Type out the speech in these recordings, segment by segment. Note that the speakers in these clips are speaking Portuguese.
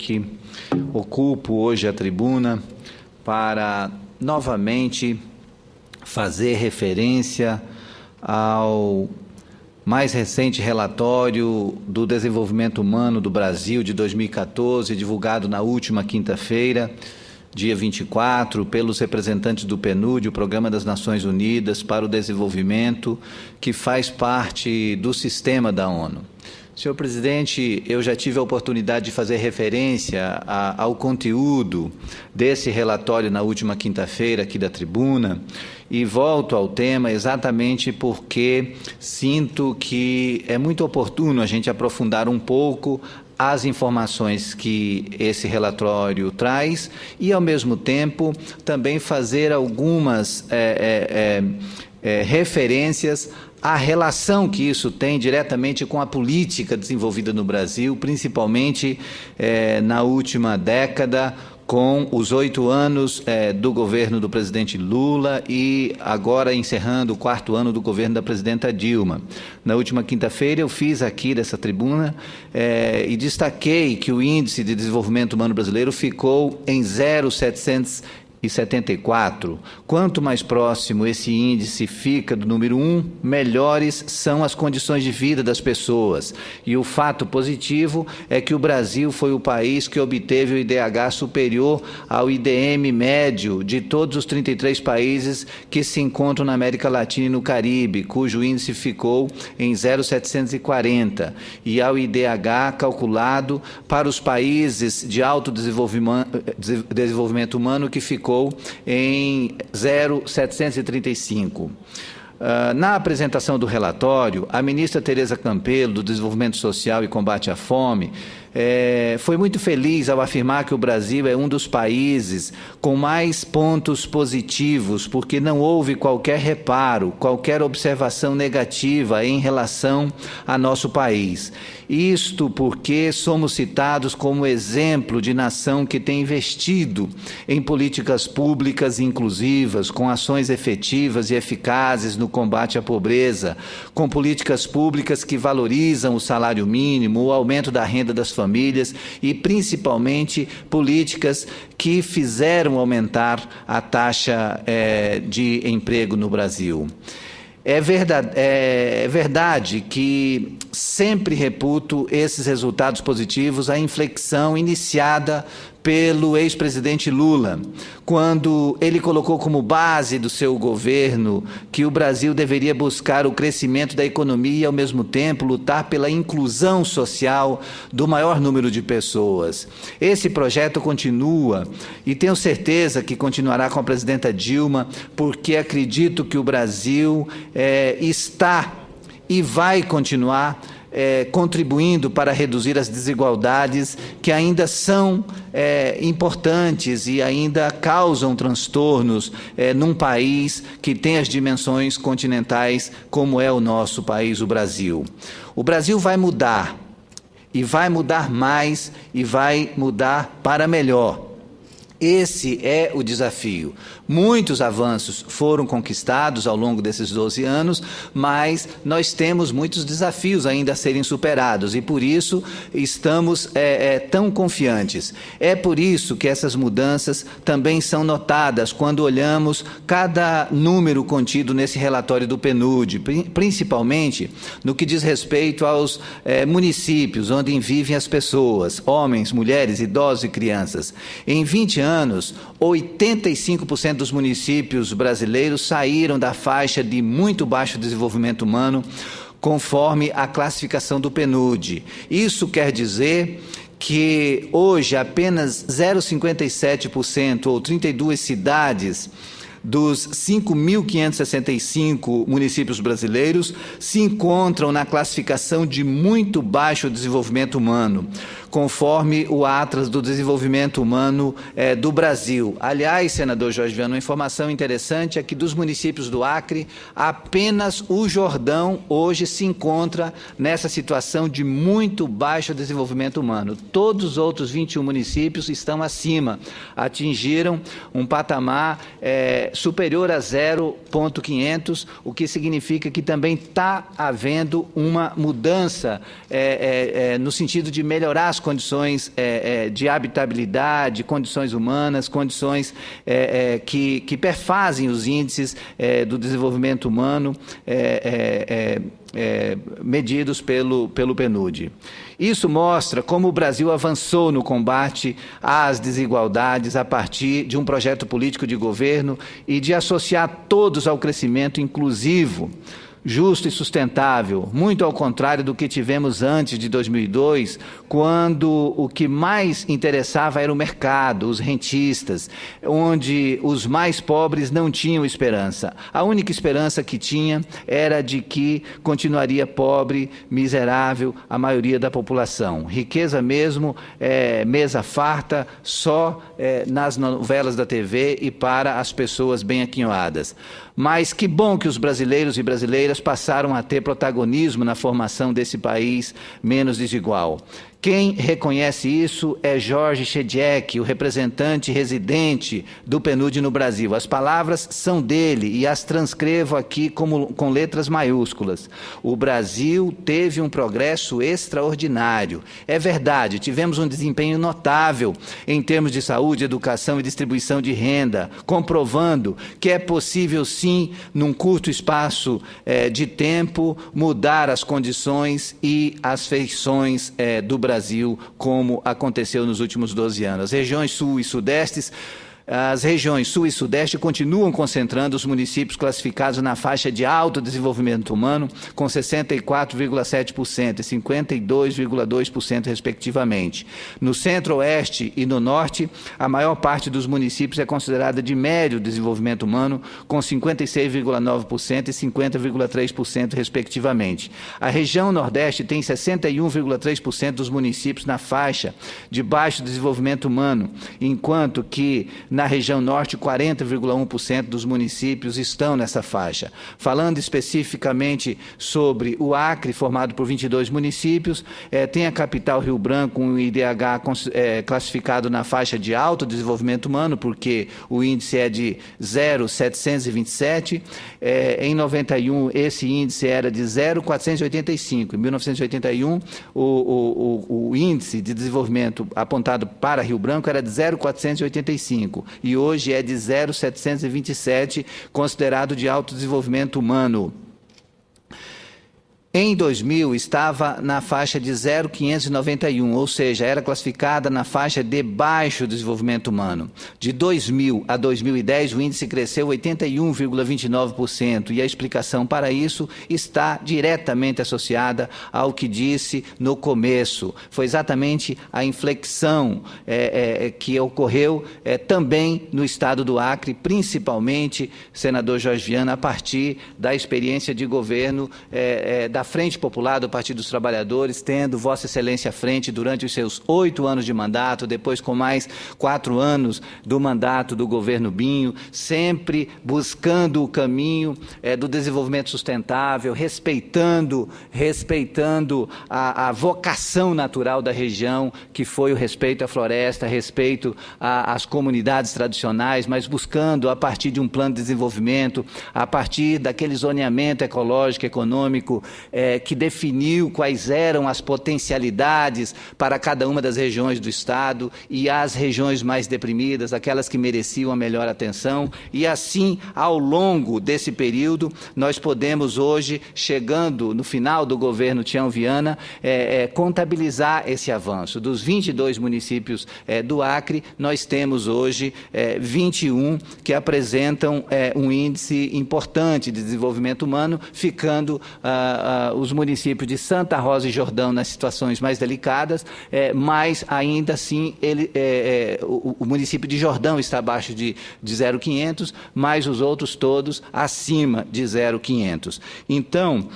que ocupo hoje a tribuna para novamente fazer referência ao mais recente relatório do desenvolvimento humano do Brasil de 2014, divulgado na última quinta-feira, dia 24, pelos representantes do PNUD, o Programa das Nações Unidas para o Desenvolvimento, que faz parte do sistema da ONU. Senhor presidente, eu já tive a oportunidade de fazer referência ao conteúdo desse relatório na última quinta-feira aqui da tribuna e volto ao tema exatamente porque sinto que é muito oportuno a gente aprofundar um pouco as informações que esse relatório traz e, ao mesmo tempo, também fazer algumas referências à relação que isso tem diretamente com a política desenvolvida no Brasil, principalmente na última década, com os 8 anos do governo do presidente Lula e agora encerrando o 4º ano do governo da presidenta Dilma. Na última quinta-feira eu fiz aqui dessa tribuna e destaquei que o Índice de Desenvolvimento Humano Brasileiro ficou em 0,774. Quanto mais próximo esse índice fica do número 1, melhores são as condições de vida das pessoas. E o fato positivo é que o Brasil foi o país que obteve o IDH superior ao IDM médio de todos os 33 países que se encontram na América Latina e no Caribe, cujo índice ficou em 0,740, e ao IDH calculado para os países de alto desenvolvimento humano, que ficou em 0,735. Na apresentação do relatório, a ministra Tereza Campelo, do Desenvolvimento Social e Combate à Fome, foi muito feliz ao afirmar que o Brasil é um dos países com mais pontos positivos, porque não houve qualquer reparo, qualquer observação negativa em relação a nosso país. Isto porque somos citados como exemplo de nação que tem investido em políticas públicas inclusivas, com ações efetivas e eficazes no combate à pobreza, com políticas públicas que valorizam o salário mínimo, o aumento da renda das famílias e, principalmente, políticas que fizeram aumentar a taxa de emprego no Brasil. É verdade que sempre reputo esses resultados positivos à inflexão iniciada pelo ex-presidente Lula, quando ele colocou como base do seu governo que o Brasil deveria buscar o crescimento da economia e, ao mesmo tempo, lutar pela inclusão social do maior número de pessoas. Esse projeto continua e tenho certeza que continuará com a presidenta Dilma, porque acredito que o Brasil está e vai continuar contribuindo para reduzir as desigualdades que ainda são importantes e ainda causam transtornos num país que tem as dimensões continentais como é o nosso país, o Brasil. O Brasil vai mudar, e vai mudar mais, e vai mudar para melhor. Esse é o desafio. Muitos avanços foram conquistados ao longo desses 12 anos, mas nós temos muitos desafios ainda a serem superados e, por isso, estamos tão confiantes. É por isso que essas mudanças também são notadas quando olhamos cada número contido nesse relatório do PNUD, principalmente no que diz respeito aos municípios onde vivem as pessoas, homens, mulheres, idosos e crianças. Em 20 anos, 85% dos municípios brasileiros saíram da faixa de muito baixo desenvolvimento humano, conforme a classificação do PNUD. Isso quer dizer que hoje apenas 0,57% ou 32 cidades dos 5.565 municípios brasileiros se encontram na classificação de muito baixo desenvolvimento humano, conforme o Atlas do Desenvolvimento Humano do Brasil. Aliás, senador Jorge Viana, uma informação interessante é que dos municípios do Acre, apenas o Jordão hoje se encontra nessa situação de muito baixo desenvolvimento humano. Todos os outros 21 municípios estão acima, atingiram um patamar superior a 0,500, o que significa que também está havendo uma mudança no sentido de melhorar as condições de habitabilidade, condições humanas, condições que perfazem os índices do desenvolvimento humano medidos pelo PNUD. Isso mostra como o Brasil avançou no combate às desigualdades a partir de um projeto político de governo e de associar todos ao crescimento inclusivo, justo e sustentável, muito ao contrário do que tivemos antes de 2002, quando o que mais interessava era o mercado, os rentistas, onde os mais pobres não tinham esperança. A única esperança que tinha era de que continuaria pobre, miserável a maioria da população. Riqueza mesmo, mesa farta, só nas novelas da TV e para as pessoas bem aquinhoadas. Mas que bom que os brasileiros e brasileiras passaram a ter protagonismo na formação desse país menos desigual. Quem reconhece isso é Jorge Chediek, o representante residente do PNUD no Brasil. As palavras são dele e as transcrevo aqui com letras maiúsculas. O Brasil teve um progresso extraordinário. É verdade, tivemos um desempenho notável em termos de saúde, educação e distribuição de renda, comprovando que é possível, sim, num curto espaço de tempo, mudar as condições e as feições do Brasil, como aconteceu nos últimos 12 anos. As regiões sul e sudestes As regiões sul e sudeste continuam concentrando os municípios classificados na faixa de alto desenvolvimento humano, com 64,7% e 52,2%, respectivamente. No centro-oeste e no norte, a maior parte dos municípios é considerada de médio desenvolvimento humano, com 56,9% e 50,3%, respectivamente. A região nordeste tem 61,3% dos municípios na faixa de baixo desenvolvimento humano, enquanto que na região norte, 40,1% dos municípios estão nessa faixa. Falando especificamente sobre o Acre, formado por 22 municípios, tem a capital Rio Branco, com um IDH classificado na faixa de alto desenvolvimento humano, porque o índice é de 0,727. Em 91, esse índice era de 0,485. Em 1981, o índice de desenvolvimento apontado para Rio Branco era de 0,485. E hoje é de 0,727, considerado de alto desenvolvimento humano. Em 2000, estava na faixa de 0,591, ou seja, era classificada na faixa de baixo desenvolvimento humano. De 2000 a 2010, o índice cresceu 81,29%, e a explicação para isso está diretamente associada ao que disse no começo. Foi exatamente a inflexão que ocorreu também no estado do Acre, principalmente, senador Jorge Viana, a partir da experiência de governo da Frente Popular do Partido dos Trabalhadores, tendo Vossa Excelência à frente durante os seus 8 anos de mandato, depois com mais 4 anos do mandato do governo Binho, sempre buscando o caminho do desenvolvimento sustentável, respeitando a vocação natural da região, que foi o respeito à floresta, respeito às comunidades tradicionais, mas buscando, a partir de um plano de desenvolvimento, a partir daquele zoneamento ecológico, econômico, que definiu quais eram as potencialidades para cada uma das regiões do Estado e as regiões mais deprimidas, aquelas que mereciam a melhor atenção. E assim, ao longo desse período, nós podemos hoje, chegando no final do governo Tião Viana, contabilizar esse avanço. Dos 22 municípios do Acre, nós temos hoje 21 que apresentam um índice importante de desenvolvimento humano, ficando os municípios de Santa Rosa e Jordão nas situações mais delicadas, mas ainda assim o município de Jordão está abaixo de 0,500, mas os outros todos acima de 0,500. Então,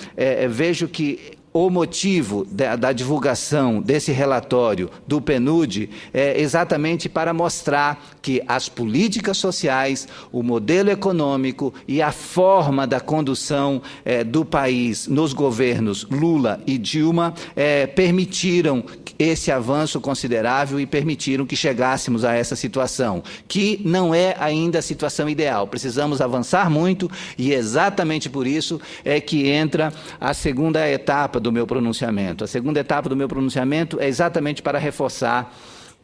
vejo que o motivo da divulgação desse relatório do PNUD é exatamente para mostrar que as políticas sociais, o modelo econômico e a forma da condução do país nos governos Lula e Dilma permitiram esse avanço considerável e permitiram que chegássemos a essa situação, que não é ainda a situação ideal. Precisamos avançar muito e exatamente por isso é que entra a segunda etapa do meu pronunciamento. A segunda etapa do meu pronunciamento é exatamente para reforçar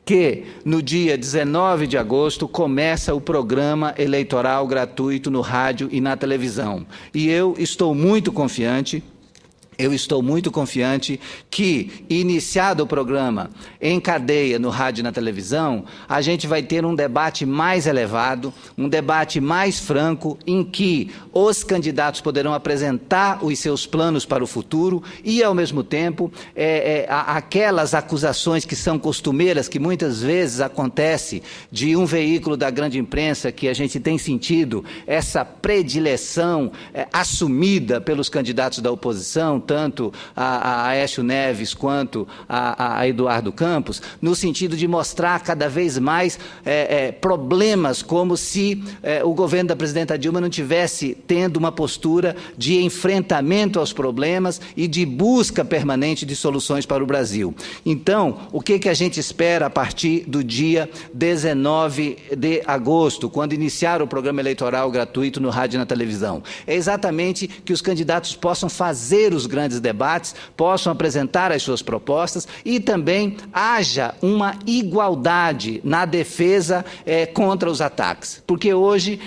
que no dia 19 de agosto começa o programa eleitoral gratuito no rádio e na televisão. E eu estou muito confiante que, iniciado o programa em cadeia no rádio e na televisão, a gente vai ter um debate mais elevado, um debate mais franco, em que os candidatos poderão apresentar os seus planos para o futuro e, ao mesmo tempo, aquelas acusações que são costumeiras, que muitas vezes acontece de um veículo da grande imprensa, que a gente tem sentido essa predileção assumida pelos candidatos da oposição, tanto a Aécio Neves quanto a Eduardo Campos, no sentido de mostrar cada vez mais problemas, como se o governo da presidenta Dilma não tivesse tendo uma postura de enfrentamento aos problemas e de busca permanente de soluções para o Brasil. Então, o que a gente espera a partir do dia 19 de agosto, quando iniciar o programa eleitoral gratuito no rádio e na televisão? É exatamente que os candidatos possam fazer os grandes debates, possam apresentar as suas propostas e também haja uma igualdade na defesa contra os ataques. Porque hoje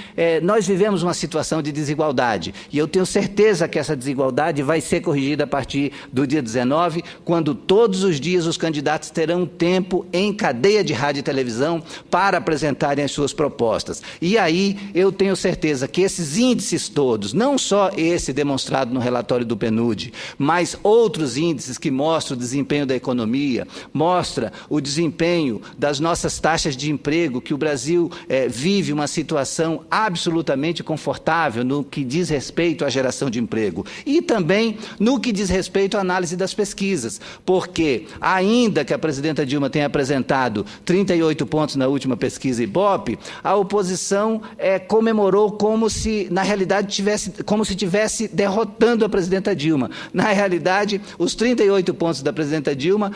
nós vivemos uma situação de desigualdade e eu tenho certeza que essa desigualdade vai ser corrigida a partir do dia 19, quando todos os dias os candidatos terão tempo em cadeia de rádio e televisão para apresentarem as suas propostas. E aí eu tenho certeza que esses índices todos, não só esse demonstrado no relatório do PNUD, mas outros índices que mostram o desempenho da economia, mostra o desempenho das nossas taxas de emprego, que o Brasil vive uma situação absolutamente confortável no que diz respeito à geração de emprego e também no que diz respeito à análise das pesquisas, porque ainda que a presidenta Dilma tenha apresentado 38 pontos na última pesquisa Ibope, a oposição comemorou como se, na realidade, tivesse derrotando a presidenta Dilma. Na realidade, os 38 pontos da presidenta Dilma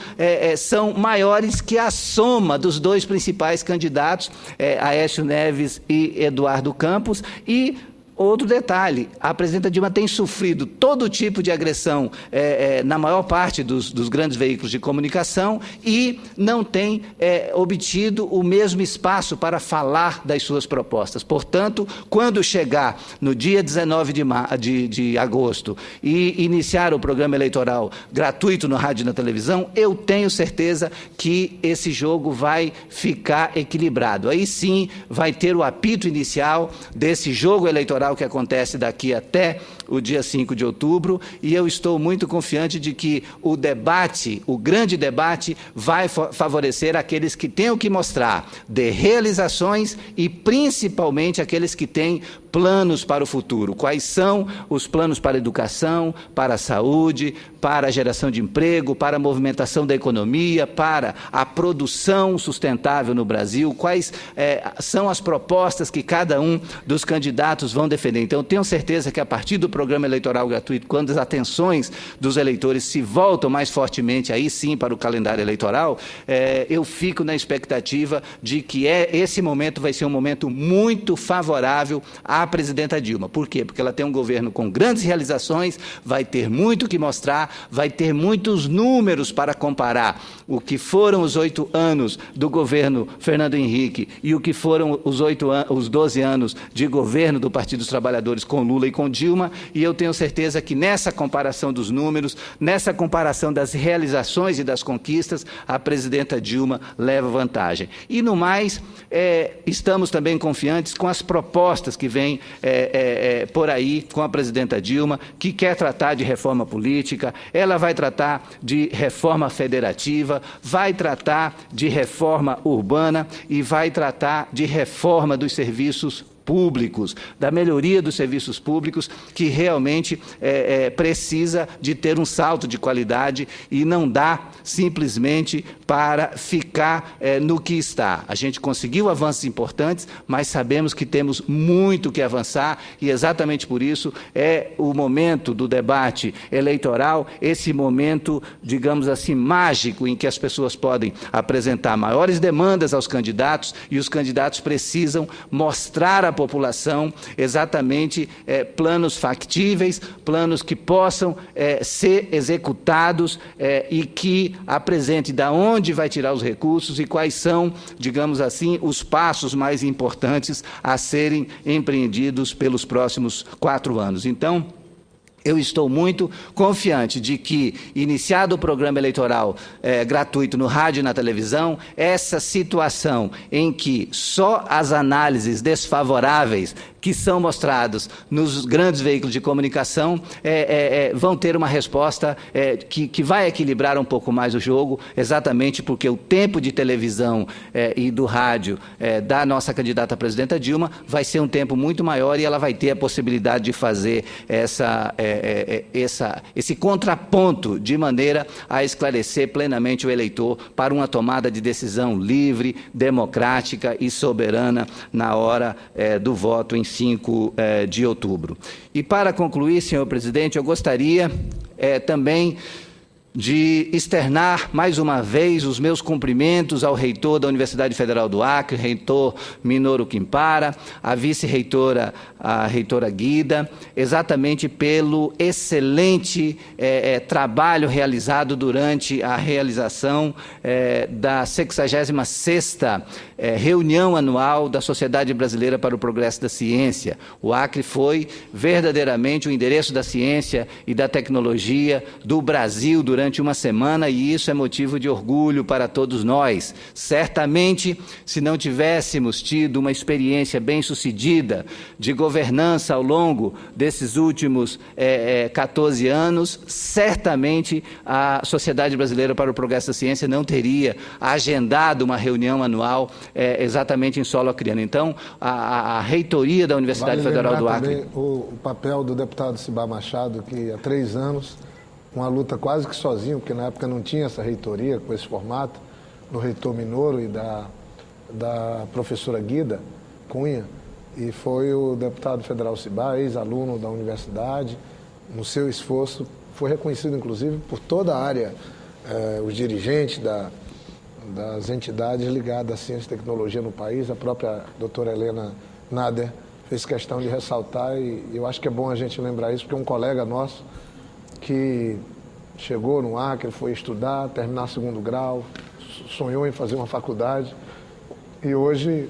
são maiores que a soma dos dois principais candidatos, Aécio Neves e Eduardo Campos, e outro detalhe, a presidenta Dilma tem sofrido todo tipo de agressão na maior parte dos grandes veículos de comunicação e não tem obtido o mesmo espaço para falar das suas propostas. Portanto, quando chegar no dia 19 de agosto e iniciar o programa eleitoral gratuito no rádio e na televisão, eu tenho certeza que esse jogo vai ficar equilibrado. Aí sim vai ter o apito inicial desse jogo eleitoral que acontece daqui até o dia 5 de outubro, e eu estou muito confiante de que o debate, o grande debate, vai favorecer aqueles que têm o que mostrar de realizações e principalmente aqueles que têm planos para o futuro. Quais são os planos para a educação, para a saúde, para a geração de emprego, para a movimentação da economia, para a produção sustentável no Brasil, quais são as propostas que cada um dos candidatos vão defender. Então, eu tenho certeza que a partir do programa eleitoral gratuito, quando as atenções dos eleitores se voltam mais fortemente, aí sim, para o calendário eleitoral, eu fico na expectativa de que esse momento vai ser um momento muito favorável à presidenta Dilma. Por quê? Porque ela tem um governo com grandes realizações, vai ter muito que mostrar, vai ter muitos números para comparar o que foram os 8 anos do governo Fernando Henrique e o que foram os 12 anos de governo do Partido dos Trabalhadores com Lula e com Dilma, e eu tenho certeza que nessa comparação dos números, nessa comparação das realizações e das conquistas, a presidenta Dilma leva vantagem. E, no mais, estamos também confiantes com as propostas que vêm por aí com a presidenta Dilma, que quer tratar de reforma política, ela vai tratar de reforma federativa, vai tratar de reforma urbana e vai tratar de reforma dos serviços públicos, da melhoria dos serviços públicos, que realmente precisa de ter um salto de qualidade e não dá simplesmente para ficar no que está. A gente conseguiu avanços importantes, mas sabemos que temos muito que avançar e exatamente por isso é o momento do debate eleitoral, esse momento, digamos assim, mágico, em que as pessoas podem apresentar maiores demandas aos candidatos e os candidatos precisam mostrar à população exatamente planos factíveis, planos que possam ser executados e que apresente de onde vai tirar os recursos e quais são, digamos assim, os passos mais importantes a serem empreendidos pelos próximos 4 anos. Então, eu estou muito confiante de que, iniciado o programa eleitoral gratuito no rádio e na televisão, essa situação em que só as análises desfavoráveis que são mostrados nos grandes veículos de comunicação vão ter uma resposta que vai equilibrar um pouco mais o jogo, exatamente porque o tempo de televisão e do rádio da nossa candidata a presidenta Dilma vai ser um tempo muito maior e ela vai ter a possibilidade de fazer esse contraponto de maneira a esclarecer plenamente o eleitor para uma tomada de decisão livre, democrática e soberana na hora do voto em 5 de outubro. E para concluir, senhor presidente, eu gostaria também de externar mais uma vez os meus cumprimentos ao reitor da Universidade Federal do Acre, reitor Minoru Quintara, à vice-reitora, a reitora Guida, exatamente pelo excelente trabalho realizado durante a realização da 66ª reunião anual da Sociedade Brasileira para o Progresso da Ciência. O Acre foi verdadeiramente o endereço da ciência e da tecnologia do Brasil durante uma semana, e isso é motivo de orgulho para todos nós. Certamente, se não tivéssemos tido uma experiência bem-sucedida de governança ao longo desses últimos 14 anos, certamente a Sociedade Brasileira para o Progresso da Ciência não teria agendado uma reunião anual exatamente em solo acreano. Então, a reitoria da Universidade Federal do Acre... Também o papel do deputado Cibá Machado, que há 3 anos, uma luta quase que sozinho, porque na época não tinha essa reitoria com esse formato, do reitor Minoru e da professora Guida Cunha, e foi o deputado federal Cibá, ex-aluno da universidade, no seu esforço, foi reconhecido inclusive por toda a área, os dirigentes das entidades ligadas à ciência e tecnologia no país. A própria doutora Helena Nader fez questão de ressaltar, e eu acho que é bom a gente lembrar isso, porque um colega nosso que chegou no Acre, foi estudar, terminar 2º grau, sonhou em fazer uma faculdade e hoje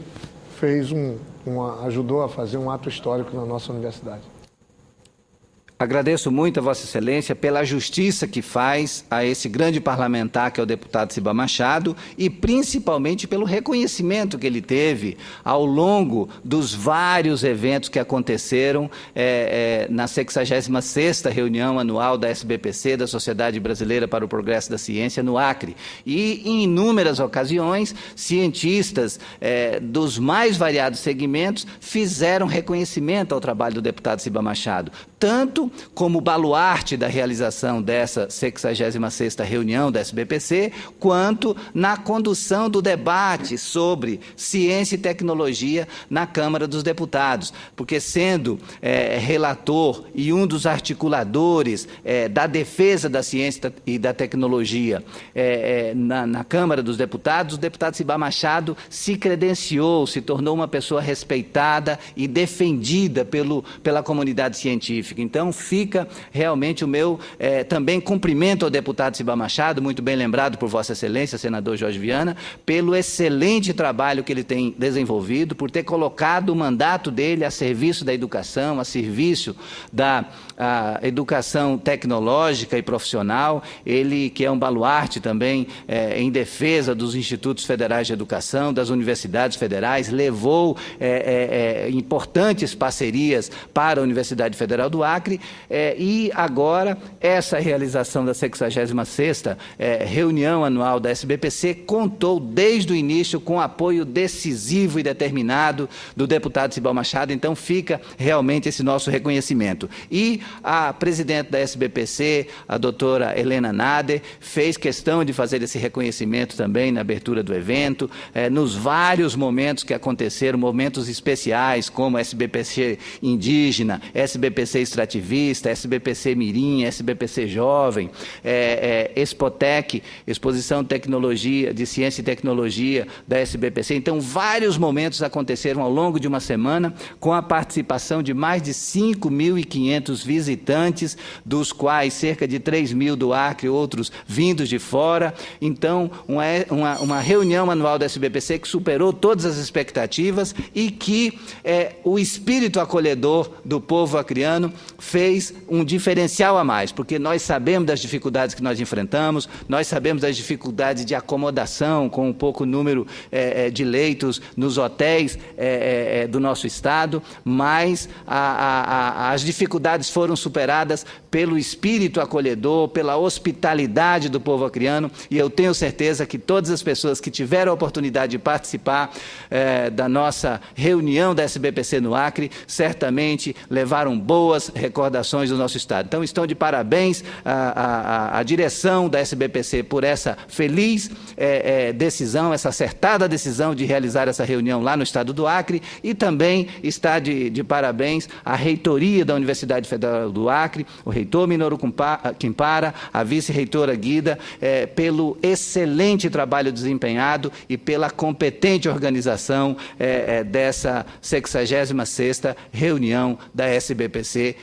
ajudou a fazer um ato histórico na nossa universidade. Agradeço muito a Vossa Excelência pela justiça que faz a esse grande parlamentar que é o deputado Cibá Machado e principalmente pelo reconhecimento que ele teve ao longo dos vários eventos que aconteceram na 66ª reunião anual da SBPC, da Sociedade Brasileira para o Progresso da Ciência, no Acre. E em inúmeras ocasiões, cientistas dos mais variados segmentos fizeram reconhecimento ao trabalho do deputado Cibá Machado, tanto como baluarte da realização dessa 66ª reunião da SBPC, quanto na condução do debate sobre ciência e tecnologia na Câmara dos Deputados, porque sendo relator e um dos articuladores da defesa da ciência e da tecnologia na Câmara dos Deputados, o deputado Cibá Machado se credenciou, se tornou uma pessoa respeitada e defendida pela comunidade científica. Então, fica realmente o meu também cumprimento ao deputado Cibá Machado, muito bem lembrado por Vossa Excelência, senador Jorge Viana, pelo excelente trabalho que ele tem desenvolvido, por ter colocado o mandato dele a serviço da educação, a serviço da educação tecnológica e profissional, ele que é um baluarte também em defesa dos institutos federais de educação, das universidades federais, levou importantes parcerias para a Universidade Federal do do Acre, e agora essa realização da 66ª reunião anual da SBPC contou desde o início com apoio decisivo e determinado do deputado Cibal Machado, então fica realmente esse nosso reconhecimento. E a presidente da SBPC, a doutora Helena Nader, fez questão de fazer esse reconhecimento também na abertura do evento, nos vários momentos que aconteceram, momentos especiais, como SBPC indígena, SBPC extrativista, SBPC mirim, SBPC jovem, Expotec, Exposição de Tecnologia, de Ciência e Tecnologia da SBPC. Então, vários momentos aconteceram ao longo de uma semana, com a participação de mais de 5.500 visitantes, dos quais cerca de 3.000 do Acre, outros vindos de fora. Então, uma reunião anual da SBPC que superou todas as expectativas e que o espírito acolhedor do povo acreano fez um diferencial a mais, porque nós sabemos das dificuldades que nós enfrentamos, nós sabemos das dificuldades de acomodação com um pouco número de leitos nos hotéis do nosso estado, mas as dificuldades foram superadas pelo espírito acolhedor, pela hospitalidade do povo acreano, e eu tenho certeza que todas as pessoas que tiveram a oportunidade de participar da nossa reunião da SBPC no Acre, certamente levaram boas recordações do nosso estado. Então, estão de parabéns a direção da SBPC por essa feliz decisão, essa acertada decisão de realizar essa reunião lá no estado do Acre, e também está de parabéns a reitoria da Universidade Federal do Acre, o reitor Minoru Quimpara, a vice-reitora Guida, pelo excelente trabalho desempenhado e pela competente organização dessa 66ª reunião da SBPC,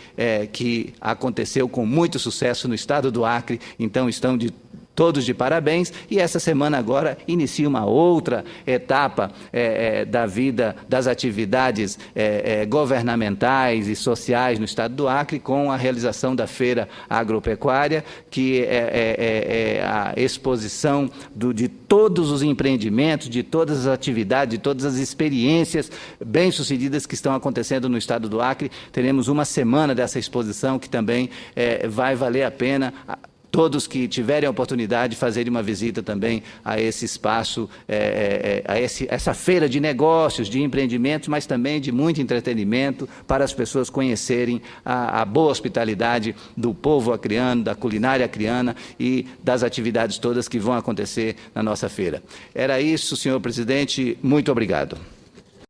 que aconteceu com muito sucesso no estado do Acre. Então, estão todos de parabéns, e essa semana agora inicia uma outra etapa da vida, das atividades governamentais e sociais no estado do Acre, com a realização da Feira Agropecuária, que é a exposição de todos os empreendimentos, de todas as atividades, de todas as experiências bem-sucedidas que estão acontecendo no estado do Acre. Teremos uma semana dessa exposição que também vai valer a pena todos que tiverem a oportunidade de fazerem uma visita também a esse espaço, essa feira de negócios, de empreendimentos, mas também de muito entretenimento, para as pessoas conhecerem a boa hospitalidade do povo acreano, da culinária acreana e das atividades todas que vão acontecer na nossa feira. Era isso, senhor presidente. Muito obrigado.